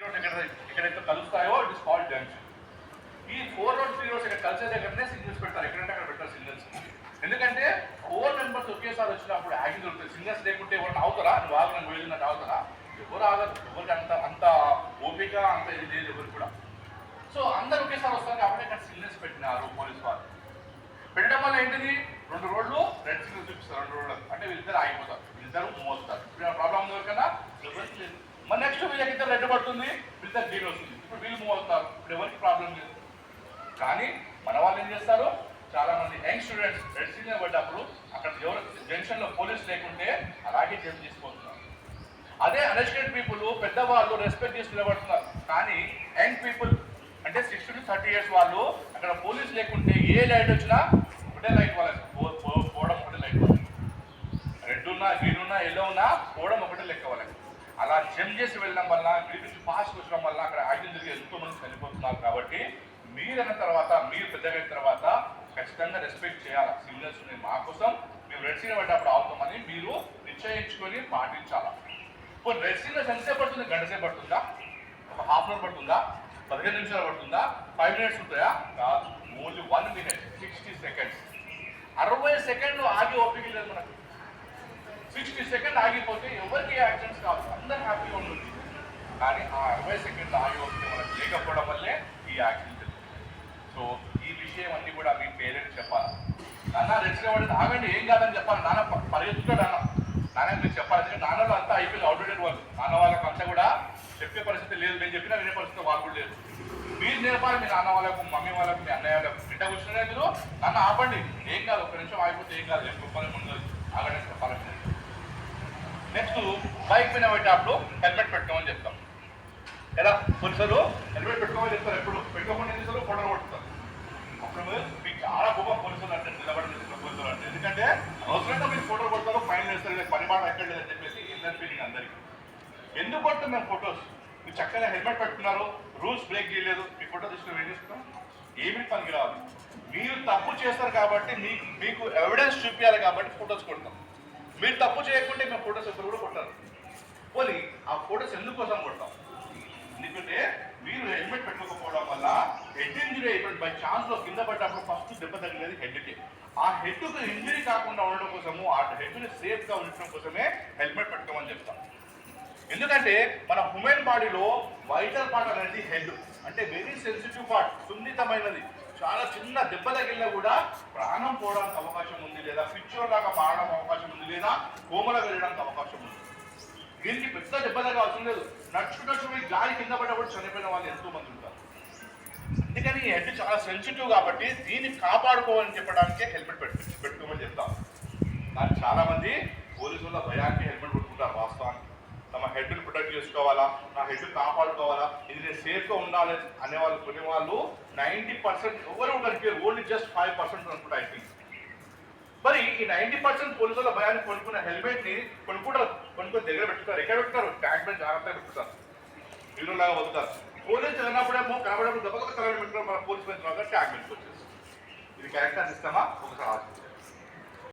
ఎక్కడైతే కలుస్తాయో it is called junction. ఈ 4 road 3 roads ఇక్కడ కలిసే దగ్గరనే సిగ్నల్స్ పెడతారు, ఎక్కడంటే అక్కడ పెట్టారు సిగ్నల్స్. ఎందుకంటే 4 మెంబర్స్ ఒకేసారి వచ్చినప్పుడు యాక్సిడెంట్ ఉంటుంది. సిగ్నల్స్ లేకుంటే ఎవరు ఆగుతారా? నువ్వు ఆగు, నన్ను వెళ్ళినట్టు ఆగుతారా? ఎవరు ఆగరు. ఎవరికి అంత ఓపిక అంత ఇది లేదు ఎవరు కూడా. సో అందరు ఒకేసారి వస్తారు కాబట్టి అక్కడ సిగ్నల్స్ పెట్టినారు పోలీస్ వాళ్ళు. పెట్టడం వల్ల ఏంటిది, 2 రోడ్లు రెడ్ సిగ్నల్ చూపిస్తారు, 2 రోడ్లు అంటే వీళ్ళిద్దరు ఆగిపోతారు, వీళ్ళిద్దరు మూవ్ అవుతారు. ఇప్పుడు ప్రాబ్లం ఉంది ఎవరికైనా? ఎవరికి లేదు. మరి నెక్స్ట్ వీళ్ళకిద్దరు రెడ్ పడుతుంది, వీళ్ళిద్దరు గ్రీన్ వస్తుంది, ఇప్పుడు వీళ్ళు మూవ్ అవుతారు, ఇప్పుడు ఎవరికి ప్రాబ్లం లేదు. కానీ మన వాళ్ళు ఏం చేస్తారు, చాలా మంది యంగ్ స్టూడెంట్స్ రెడ్ సిగ్నల్ పడ్డప్పుడు అక్కడ ఎవరు జంక్షన్లో పోలీస్ లేకుంటే అలాగే జంప్ చేసిపోతున్నారు. అదే అన్ఎడ్యుకేటెడ్ పీపుల్ పెద్దవాళ్ళు రెస్పెక్ట్ చేసి నిలబడుతున్నారు. కానీ యంగ్ పీపుల్ అంటే 60 to 30 years వాళ్ళు అక్కడ పోలీస్ లేకుంటే ఏ లైట్ వచ్చినా ఒకటే లైట్ వాళ్ళకి పోవడం, ఒకటే లైట్ వాళ్ళకి. రెడ్ ఉన్నా, గ్రీన్ ఉన్నా, ఎల్లో ఉన్నా పోవడం ఒకటే లెక్క వాళ్ళకి. అలా జంప్ చేసి వెళ్ళడం వల్ల, గ్రీన్ నుంచి ఫాస్ట్ వచ్చడం వల్ల అక్కడ యాక్సిడెంట్ జరిగి ఎంతో మంది చనిపోతున్నారు. కాబట్టి మీరు అన్న తర్వాత, మీరు పెద్దగా అయిన తర్వాత ఖచ్చితంగా రెస్పెక్ట్ చేయాలి. సిగ్నల్స్ ఉన్నాయి మా కోసం, మేము రెడ్ సిగ్నల్ పడ్డప్పుడు అవుతామని మీరు నిశ్చయించుకొని పాటించాలి. ఇప్పుడు రెడ్ సిగ్నల్స్ ఎంతసేపు పడుతుంది? గంట సేపు పడుతుందా? ఒక హాఫ్ అన్ అవర్ పడుతుందా? 15 నిమిషాలు పడుతుందా? 5 minutes ఉంటాయా? కాదు, ఓన్లీ 1 minute 60 seconds. 60 సెకండ్లు ఆగి ఓపిక లేదు మనకు. 60 సెకండ్లు ఆగిపోతే ఎవరికి యాక్సిడెంట్స్ కాదు, అందరూ హ్యాపీగా ఉంటుంది. కానీ ఆ 60 సెకండ్లు ఆగి ఓపిక మనకు లేకపోవడం వల్లే ఈ యాక్సిడెంట్. సో ఈ విషయం అన్ని కూడా మీ పేరెంట్స్ చెప్పాలి. నాన్న రెస్ట్ పడింది ఆగండి, ఏం కాదని చెప్పాలి. నాన్న పరిగెత్తుతాడు, నాన్న మీరు చెప్పాలి. నాన్నలో అంతా అయిపోయింది, అవుట్డేటెడ్ వాళ్ళు. నాన్న వాళ్ళకి అంతా కూడా చెప్పే పరిస్థితి లేదు, నేను చెప్పినా వినే పరిస్థితి వాళ్ళు కూడా లేదు. మీరు నేర్పాలి మీ నాన్న వాళ్ళకు, మమ్మీ వాళ్ళకు, మీ అన్నయ్య వాళ్ళకు. బిడ్డ కూర్చునే మీరు నాన్న ఆపండి, ఏం కాదు, ఒక నిమిషం ఆగిపోతే ఏం కాదు, చెప్పాలి ముందు ఆగండి చెప్పాలి. నెక్స్ట్ బైక్ మీద పెట్టేటప్పుడు హెల్మెట్ పెట్టుకోమని చెప్తాం. ఎలా పోలీసులు హెల్మెట్ పెట్టుకోమని చెప్తారు, ఎప్పుడు పెట్టుకోకుండా ఏం చేస్తారు, ఫోటోలు కొట్టుతారు. అప్పుడు మీకు చాలా గొప్ప పోలీసులు అంటే నిలబడి పోలీసులు అంటే, ఎందుకంటే అవసరంగా మీరు ఫోటోలు కొడతారు, ఫైన్ వేస్తారు, పని మాట ఎక్కడ లేదని చెప్పేసి ఇన్నర్ ఫీలింగ్ అందరికీ. ఎందుకు కొడుతుంది మేము ఫొటోస్? మీరు చక్కగా హెల్మెట్ పెట్టుకున్నారు, రూల్స్ బ్రేక్ చేయలేదు, మీ ఫోటో తీసుకుని ఏం చేసుకుంటాం? ఏమిటి పనికి రాదు. మీరు తప్పు చేస్తారు కాబట్టి మీకు ఎవిడెన్స్ చూపించాలి కాబట్టి ఫొటోస్ కొడతాం. మీరు తప్పు చేయకుంటే మేము ఫొటోస్ ఎప్పుడు కూడా కొట్టారు. పోనీ ఆ ఫొటోస్ ఎందుకోసం కొడతాం? ఎందుకంటే మీరు హెల్మెట్ పెట్టుకోకపోవడం వల్ల హెడ్ ఇంజరీ అయిపోయింది. బై ఛాన్స్లో కింద పడ్డప్పుడు ఫస్ట్ దెబ్బ తగిలేది హెడ్కి. ఆ హెడ్కు ఇంజరీ కాకుండా ఉండడం కోసము, ఆ హెడ్ని సేఫ్గా ఉండటం కోసమే హెల్మెట్ పెట్టుకోమని చెప్తాం. ఎందుకంటే మన హ్యూమన్ బాడీలో వైటల్ పార్ట్ అనేది హెడ్, అంటే వెరీ సెన్సిటివ్ పార్ట్, సున్నితమైనది. చాలా చిన్న దెబ్బ తగిలినా కూడా ప్రాణం పోవడానికి అవకాశం ఉంది, లేదా పిచ్చోర్ లాగా మారడం అవకాశం ఉంది, లేదా కోమల వెళ్ళడానికి అవకాశం ఉంది. దీనికి పెద్ద దెబ్బ తగ్గవసరం లేదు. నడుచుకుంటూ గాలి కింద పడ్డప్పుడు చనిపోయిన వాళ్ళు ఎంతో మంది ఉంటారు. అందుకని ఈ హెడ్ చాలా సెన్సిటివ్ కాబట్టి దీన్ని కాపాడుకోవాలని చెప్పడానికే హెల్మెట్ పెట్టుకోమని చెప్తాం. కానీ చాలా మంది పోలీసుల భయానికి హెల్మెట్ పెట్టుకుంటారు. వాస్తవానికి తమ హెడ్ని ప్రొటెక్ట్ చేసుకోవాలా, నా హెడ్ కాపాడుకోవాలా, ఇది నేను సేఫ్గా ఉండాలి అనేవాళ్ళు కొనేవాళ్ళు 90% ఎవరు ఉండరు, ఓన్లీ జస్ట్ 5% అనుకుంటా ఐ థింక్. మరి ఈ 90% పోలీసుల భయాన్ని కొనుక్కున్న హెల్మెట్ని కొనుక్కొని దగ్గర పెట్టుకుంటారు. ఎక్కడ పెట్టుతారు? ట్యాంక్ మీద జాగ్రత్తగా పెట్టుకుంటారు, హీరోలాగా వదులుతారు. పోలీసు వెళ్ళినప్పుడేమో కనబడేప్పుడు దెబ్బగా తల పెట్టుకుంటారు, మన పోలీసు మీద ట్యాంక్ మీద వచ్చేసి. ఇది కరెక్ట్ అని ఇస్తామా? ఒకసారి